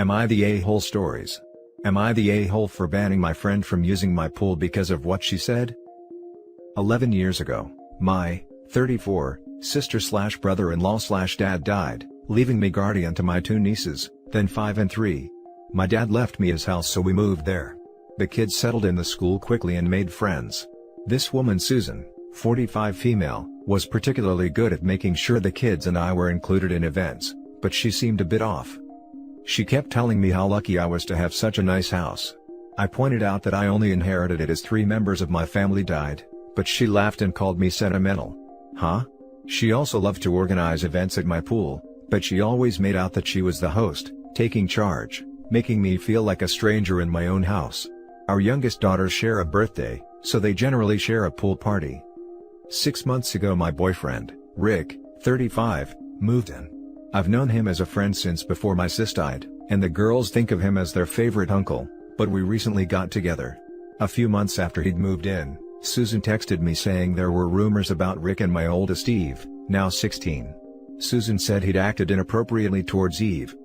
Am I the a-hole stories? Am I the a-hole for banning my friend from using my pool because of what she said? 11 years ago, my 34 sister/brother-in-law/dad died, leaving me guardian to my two nieces, then 5 and 3. My dad left me his house, so we moved there. The kids settled in the school quickly and made friends. This woman, Susan, 45 female, was particularly good at making sure the kids and I were included in events, but she seemed a bit off. She kept telling me how lucky I was to have such a nice house. I pointed out that I only inherited it as 3 members of my family died, but she laughed and called me sentimental. Huh? She also loved to organize events at my pool, but she always made out that she was the host, taking charge, making me feel like a stranger in my own house. Our youngest daughters share a birthday, so they generally share a pool party. 6 months ago my boyfriend, Rick, 35, moved in. I've known him as a friend since before my sis died, and the girls think of him as their favorite uncle, but we recently got together. A few months after he'd moved in, Susan texted me saying there were rumors about Rick and my oldest Eve, now 16. Susan said he'd acted inappropriately towards Eve.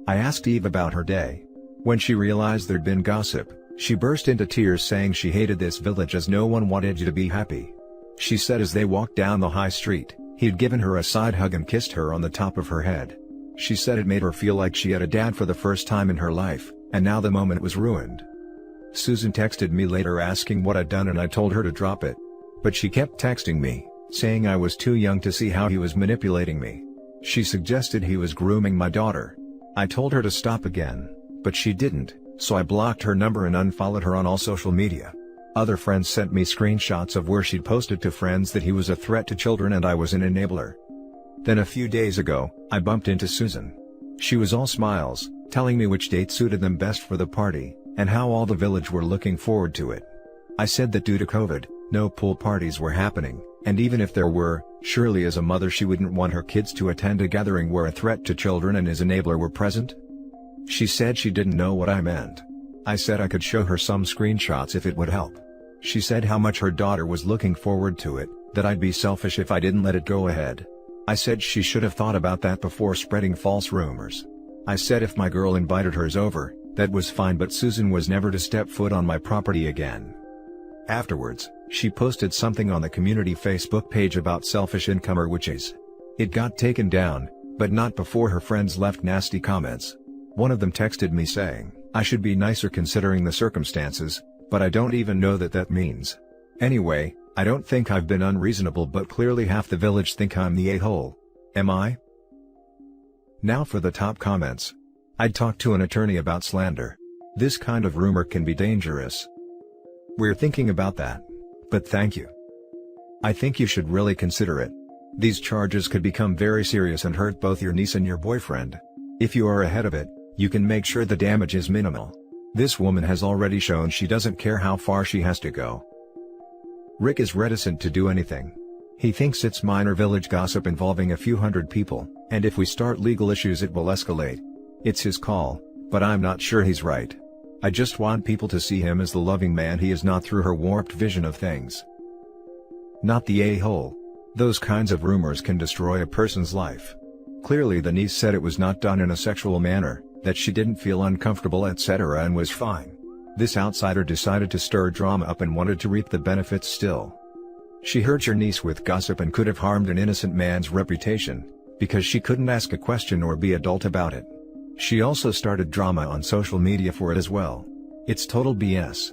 I asked Eve about her day. When she realized there'd been gossip, she burst into tears saying she hated this village as no one wanted you to be happy. She said as they walked down the high street, he'd given her a side hug and kissed her on the top of her head. She said it made her feel like she had a dad for the first time in her life, and now the moment was ruined. Susan texted me later asking what I'd done and I told her to drop it. But she kept texting me, saying I was too young to see how he was manipulating me. She suggested he was grooming my daughter. I told her to stop again, but she didn't, so I blocked her number and unfollowed her on all social media. Other friends sent me screenshots of where she'd posted to friends that he was a threat to children and I was an enabler. Then a few days ago, I bumped into Susan. She was all smiles, telling me which date suited them best for the party, and how all the village were looking forward to it. I said that due to COVID, no pool parties were happening, and even if there were, surely as a mother she wouldn't want her kids to attend a gathering where a threat to children and his enabler were present. She said she didn't know what I meant. I said I could show her some screenshots if it would help. She said how much her daughter was looking forward to it, that I'd be selfish if I didn't let it go ahead. I said she should have thought about that before spreading false rumors. I said if my girl invited hers over, that was fine, but Susan was never to step foot on my property again. Afterwards, she posted something on the community Facebook page about selfish incomer witches. It got taken down, but not before her friends left nasty comments. One of them texted me saying, I should be nicer considering the circumstances, but I don't even know what that means. Anyway, I don't think I've been unreasonable, but clearly half the village think I'm the a-hole. Am I? Now for the top comments. I'd talk to an attorney about slander. This kind of rumor can be dangerous. We're thinking about that. But thank you. I think you should really consider it. These charges could become very serious and hurt both your niece and your boyfriend. If you are ahead of it, you can make sure the damage is minimal. This woman has already shown she doesn't care how far she has to go. Rick is reticent to do anything. He thinks it's minor village gossip involving a few hundred people, and if we start legal issues it will escalate. It's his call, but I'm not sure he's right. I just want people to see him as the loving man he is, not through her warped vision of things. Not the a-hole. Those kinds of rumors can destroy a person's life. Clearly the niece said it was not done in a sexual manner, that she didn't feel uncomfortable etc. and was fine. This outsider decided to stir drama up and wanted to reap the benefits still. She hurt your niece with gossip and could have harmed an innocent man's reputation, because she couldn't ask a question or be adult about it. She also started drama on social media for it as well. It's total BS.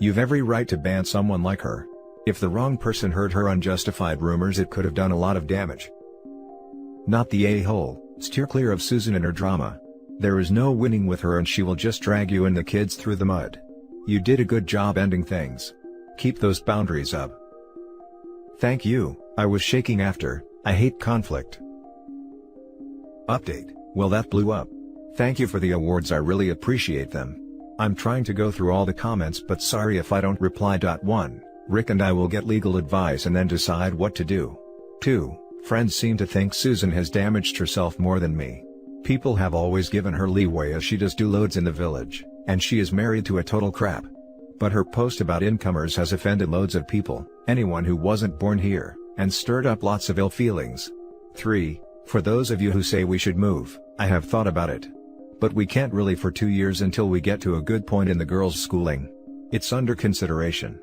You've every right to ban someone like her. If the wrong person heard her unjustified rumors it could have done a lot of damage. Not the a-hole. Steer clear of Susan and her drama. There is no winning with her and she will just drag you and the kids through the mud. You did a good job ending things. Keep those boundaries up. Thank you. I was shaking after. I hate conflict. Update. Well, that blew up. Thank you for the awards, I really appreciate them. I'm trying to go through all the comments, but sorry if I don't reply. 1. Rick and I will get legal advice and then decide what to do. 2. Friends seem to think Susan has damaged herself more than me. People have always given her leeway as she does do loads in the village, and she is married to a total crap. But her post about incomers has offended loads of people, anyone who wasn't born here, and stirred up lots of ill feelings. 3. For those of you who say we should move, I have thought about it. But we can't really for 2 years until we get to a good point in the girls' schooling. It's under consideration.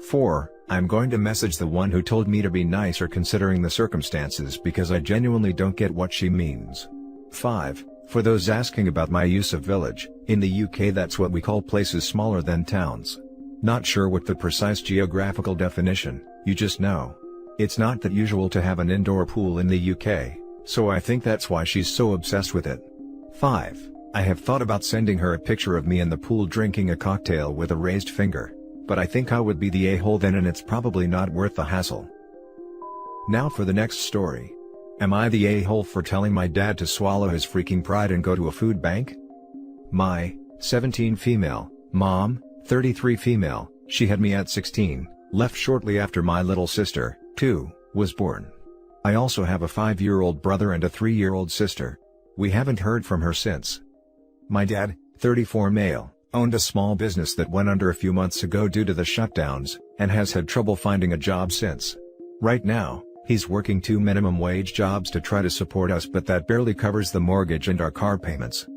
4. I'm going to message the one who told me to be nicer considering the circumstances because I genuinely don't get what she means. 5. For those asking about my use of village, in the UK that's what we call places smaller than towns. Not sure what the precise geographical definition, you just know. It's not that usual to have an indoor pool in the UK, so I think that's why she's so obsessed with it. 5. I have thought about sending her a picture of me in the pool drinking a cocktail with a raised finger, but I think I would be the a-hole then and it's probably not worth the hassle. Now for the next story. Am I the a-hole for telling my dad to swallow his freaking pride and go to a food bank? My 17 female mom, 33 female, she had me at 16, left shortly after my little sister, 2, was born. I also have a 5-year-old brother and a 3-year-old sister. We haven't heard from her since. My dad, 34 male, owned a small business that went under a few months ago due to the shutdowns, and has had trouble finding a job since. Right now, he's working 2 minimum wage jobs to try to support us, but that barely covers the mortgage and our car payments.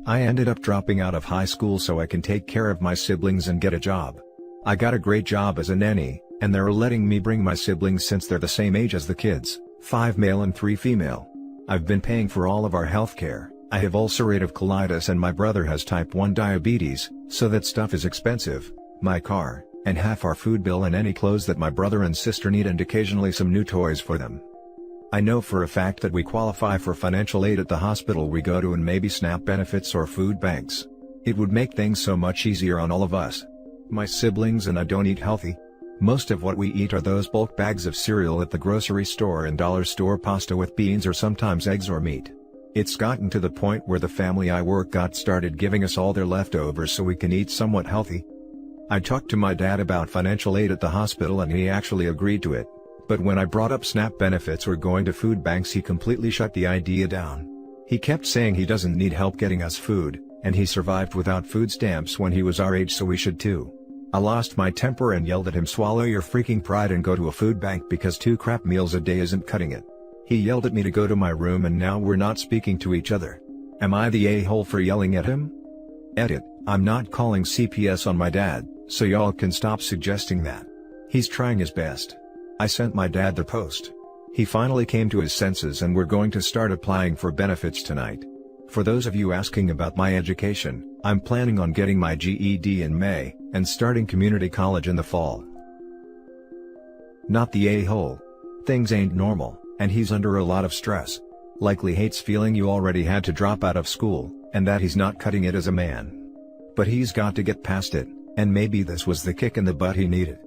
I ended up dropping out of high school so I can take care of my siblings and get a job. I got a great job as a nanny, and they're letting me bring my siblings since they're the same age as the kids, 5 male and 3 female. I've been paying for all of our healthcare. I have ulcerative colitis and my brother has type 1 diabetes, so that stuff is expensive, my car, and half our food bill and any clothes that my brother and sister need and occasionally some new toys for them. I know for a fact that we qualify for financial aid at the hospital we go to and maybe SNAP benefits or food banks. It would make things so much easier on all of us. My siblings and I don't eat healthy. Most of what we eat are those bulk bags of cereal at the grocery store and dollar store pasta with beans or sometimes eggs or meat. It's gotten to the point where the family I work got started giving us all their leftovers so we can eat somewhat healthy. I talked to my dad about financial aid at the hospital and he actually agreed to it, but when I brought up SNAP benefits or going to food banks he completely shut the idea down. He kept saying he doesn't need help getting us food, and he survived without food stamps when he was our age so we should too. I lost my temper and yelled at him, swallow your freaking pride and go to a food bank because 2 crap meals a day isn't cutting it. He yelled at me to go to my room and now we're not speaking to each other. Am I the a-hole for yelling at him? Edit, I'm not calling CPS on my dad, so y'all can stop suggesting that. He's trying his best. I sent my dad the post. He finally came to his senses and we're going to start applying for benefits tonight. For those of you asking about my education, I'm planning on getting my GED in May, and starting community college in the fall. Not the a-hole. Things ain't normal, and he's under a lot of stress. Likely hates feeling you already had to drop out of school, and that he's not cutting it as a man. But he's got to get past it, and maybe this was the kick in the butt he needed.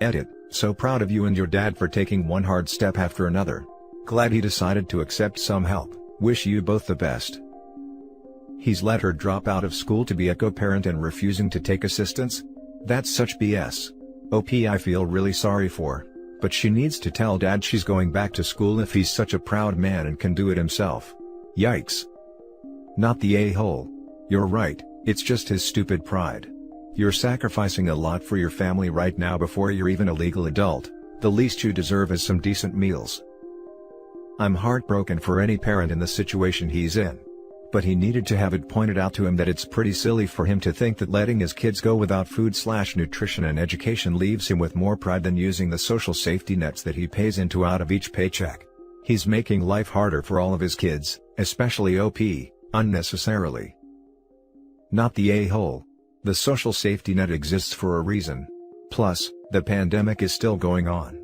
Edit, so proud of you and your dad for taking one hard step after another. Glad he decided to accept some help, wish you both the best. He's let her drop out of school to be a co-parent and refusing to take assistance? That's such BS. OP I feel really sorry for, but she needs to tell dad she's going back to school if he's such a proud man and can do it himself. Yikes. Not the a-hole. You're right, it's just his stupid pride. You're sacrificing a lot for your family right now before you're even a legal adult. The least you deserve is some decent meals. I'm heartbroken for any parent in the situation he's in. But he needed to have it pointed out to him that it's pretty silly for him to think that letting his kids go without food/nutrition and education leaves him with more pride than using the social safety nets that he pays into out of each paycheck. He's making life harder for all of his kids, especially OP, unnecessarily. Not the a-hole. The social safety net exists for a reason. Plus, the pandemic is still going on.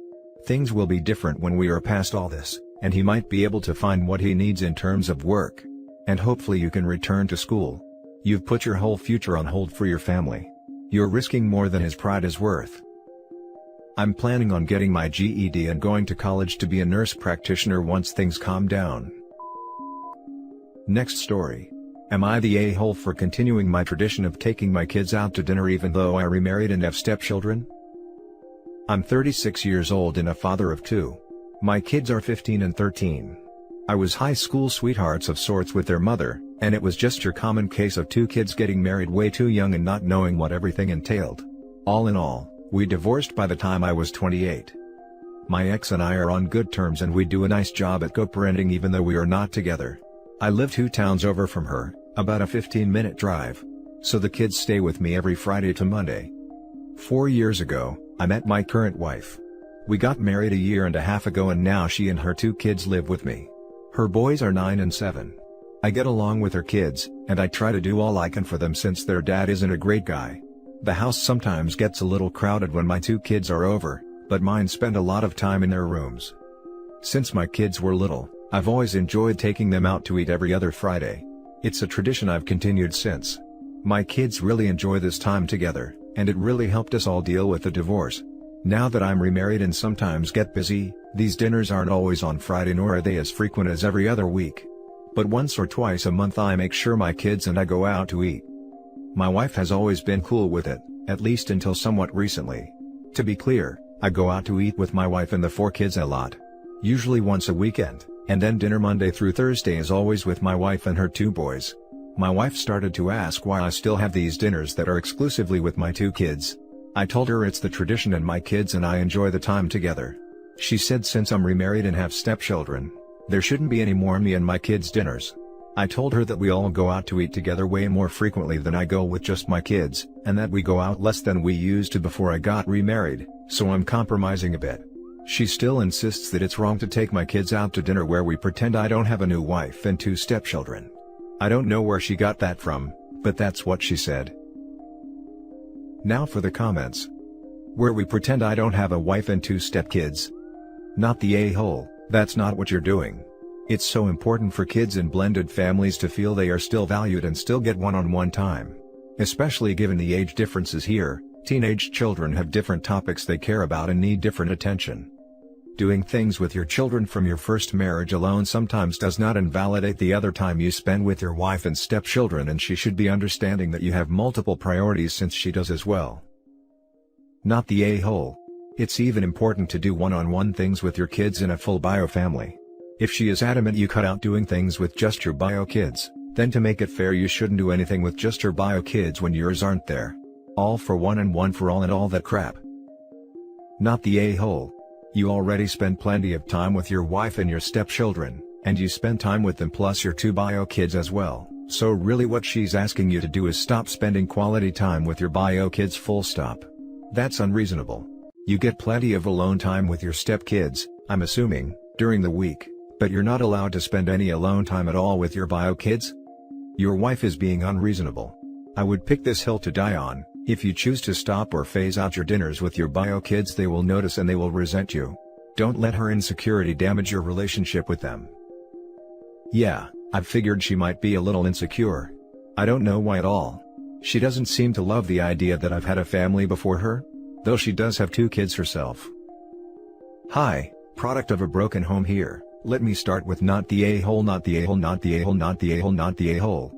Things will be different when we are past all this, and he might be able to find what he needs in terms of work. And hopefully you can return to school. You've put your whole future on hold for your family. You're risking more than his pride is worth. I'm planning on getting my GED and going to college to be a nurse practitioner once things calm down. Next story. Am I the a-hole for continuing my tradition of taking my kids out to dinner even though I remarried and have stepchildren? I'm 36 years old and a father of 2. My kids are 15 and 13. I was high school sweethearts of sorts with their mother, and it was just your common case of 2 kids getting married way too young and not knowing what everything entailed. All in all, we divorced by the time I was 28. My ex and I are on good terms and we do a nice job at co-parenting even though we are not together. I live 2 towns over from her, About a 15-minute drive. So the kids stay with me every Friday to Monday. 4 years ago, I met my current wife. We got married a year and a half ago and now she and her 2 kids live with me. Her boys are 9 and 7. I get along with her kids, and I try to do all I can for them since their dad isn't a great guy. The house sometimes gets a little crowded when my 2 kids are over, but mine spend a lot of time in their rooms. Since my kids were little, I've always enjoyed taking them out to eat every other Friday. It's a tradition I've continued since. My kids really enjoy this time together, and it really helped us all deal with the divorce. Now that I'm remarried and sometimes get busy, these dinners aren't always on Friday nor are they as frequent as every other week. But once or twice a month I make sure my kids and I go out to eat. My wife has always been cool with it, at least until somewhat recently. To be clear, I go out to eat with my wife and the 4 kids a lot. Usually once a weekend, and then dinner Monday through Thursday is always with my wife and her 2 boys. My wife started to ask why I still have these dinners that are exclusively with my 2 kids. I told her it's the tradition and my kids and I enjoy the time together. She said since I'm remarried and have stepchildren, there shouldn't be any more me and my kids' dinners. I told her that we all go out to eat together way more frequently than I go with just my kids, and that we go out less than we used to before I got remarried, so I'm compromising a bit. She still insists that it's wrong to take my kids out to dinner where we pretend I don't have a new wife and 2 stepchildren. I don't know where she got that from, but that's what she said. Now for the comments. Where we pretend I don't have a wife and 2 stepkids. Not the a-hole, that's not what you're doing. It's so important for kids in blended families to feel they are still valued and still get one-on-one time. Especially given the age differences here, teenage children have different topics they care about and need different attention. Doing things with your children from your first marriage alone sometimes does not invalidate the other time you spend with your wife and stepchildren, and she should be understanding that you have multiple priorities since she does as well. Not the a-hole. It's even important to do one-on-one things with your kids in a full bio family. If she is adamant you cut out doing things with just your bio kids, then to make it fair you shouldn't do anything with just your bio kids when yours aren't there. All for one and one for all and all that crap. Not the a-hole. You already spend plenty of time with your wife and your stepchildren, and you spend time with them plus your 2 bio kids as well, so really what she's asking you to do is stop spending quality time with your bio kids full stop. That's unreasonable. You get plenty of alone time with your stepkids, I'm assuming, during the week, but you're not allowed to spend any alone time at all with your bio kids? Your wife is being unreasonable. I would pick this hill to die on. If you choose to stop or phase out your dinners with your bio kids they will notice and they will resent you. Don't let her insecurity damage your relationship with them. Yeah, I've figured she might be a little insecure. I don't know why at all. She doesn't seem to love the idea that I've had a family before her, though she does have 2 kids herself. Hi, product of a broken home here. Let me start with not the a-hole, not the a-hole, not the a-hole, not the a-hole, not the a-hole.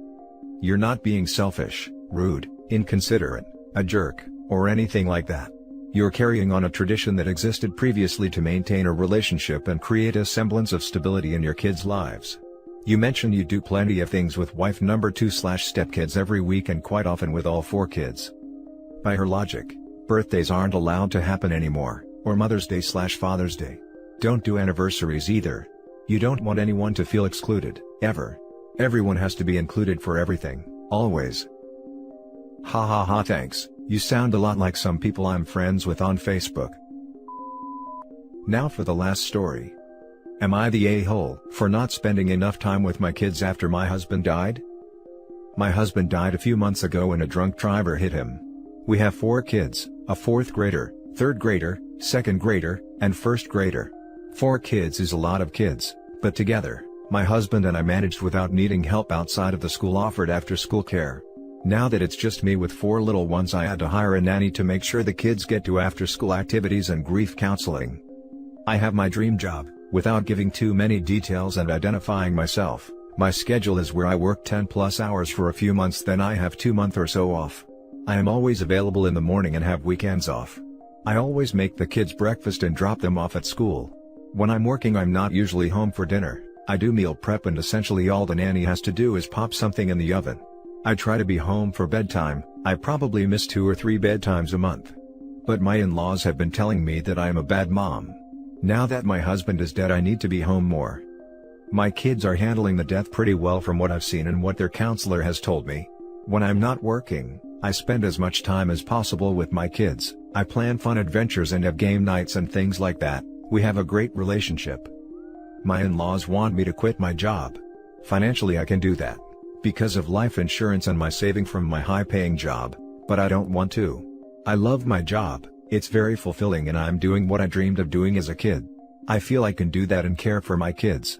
You're not being selfish, rude, inconsiderate, a jerk, or anything like that. You're carrying on a tradition that existed previously to maintain a relationship and create a semblance of stability in your kids' lives. You mentioned you do plenty of things with wife number 2/stepkids every week and quite often with all 4 kids. By her logic, birthdays aren't allowed to happen anymore, or Mother's Day/Father's Day. Don't do anniversaries either. You don't want anyone to feel excluded, ever. Everyone has to be included for everything, always. Ha ha ha, thanks, you sound a lot like some people I'm friends with on Facebook. Now for the last story. Am I the a-hole for not spending enough time with my kids after my husband died? My husband died a few months ago when a drunk driver hit him. We have 4 kids, a 4th grader, 3rd grader, 2nd grader, and 1st grader. 4 kids is a lot of kids, but together, my husband and I managed without needing help outside of the school offered after-school care. Now that it's just me with 4 little ones I had to hire a nanny to make sure the kids get to after-school activities and grief counseling. I have my dream job, without giving too many details and identifying myself. My schedule is where I work 10+ hours for a few months, then I have 2 months or so off. I am always available in the morning and have weekends off. I always make the kids breakfast and drop them off at school. When I'm working I'm not usually home for dinner. I do meal prep and essentially all the nanny has to do is pop something in the oven. I try to be home for bedtime. I probably miss 2 or 3 bedtimes a month. But my in-laws have been telling me that I am a bad mom. Now that my husband is dead I need to be home more. My kids are handling the death pretty well from what I've seen and what their counselor has told me. When I'm not working, I spend as much time as possible with my kids. I plan fun adventures and have game nights and things like that. We have a great relationship. My in-laws want me to quit my job. Financially I can do that, because of life insurance and my saving from my high-paying job, but I don't want to. I love my job, it's very fulfilling and I'm doing what I dreamed of doing as a kid. I feel I can do that and care for my kids.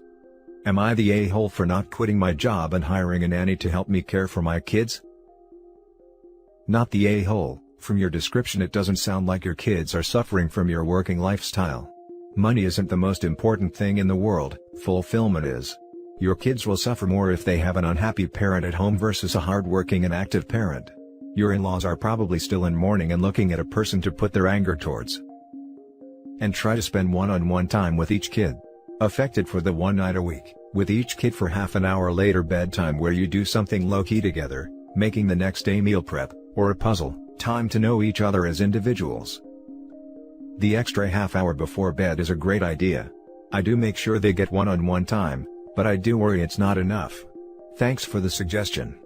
Am I the a-hole for not quitting my job and hiring a nanny to help me care for my kids? Not the a-hole. From your description it doesn't sound like your kids are suffering from your working lifestyle. Money isn't the most important thing in the world, fulfillment is. Your kids will suffer more if they have an unhappy parent at home versus a hardworking and active parent. Your in-laws are probably still in mourning and looking at a person to put their anger towards. And try to spend one-on-one time with each kid. Affected for the one night a week, with each kid for half an hour later bedtime where you do something low-key together, making the next day meal prep, or a puzzle, time to know each other as individuals. The extra half hour before bed is a great idea. I do make sure they get one-on-one time, but I do worry it's not enough. Thanks for the suggestion.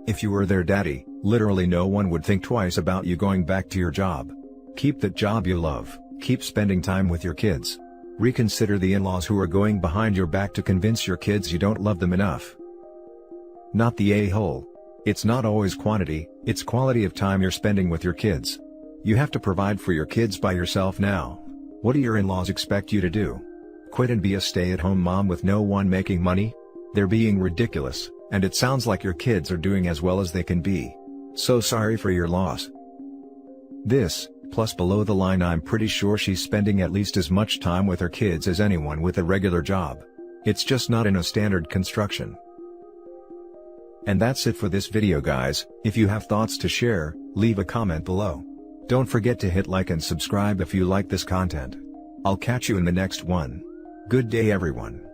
If you were their daddy, literally no one would think twice about you going back to your job. Keep that job you love, keep spending time with your kids. Reconsider the in-laws who are going behind your back to convince your kids you don't love them enough. Not the a-hole. It's not always quantity, it's quality of time you're spending with your kids. You have to provide for your kids by yourself now. What do your in-laws expect you to do? Quit and be a stay-at-home mom with no one making money? They're being ridiculous, and it sounds like your kids are doing as well as they can be. So sorry for your loss. This, plus below the line, I'm pretty sure she's spending at least as much time with her kids as anyone with a regular job. It's just not in a standard construction. And that's it for this video guys. If you have thoughts to share, leave a comment below. Don't forget to hit like and subscribe if you like this content. I'll catch you in the next one. Good day everyone.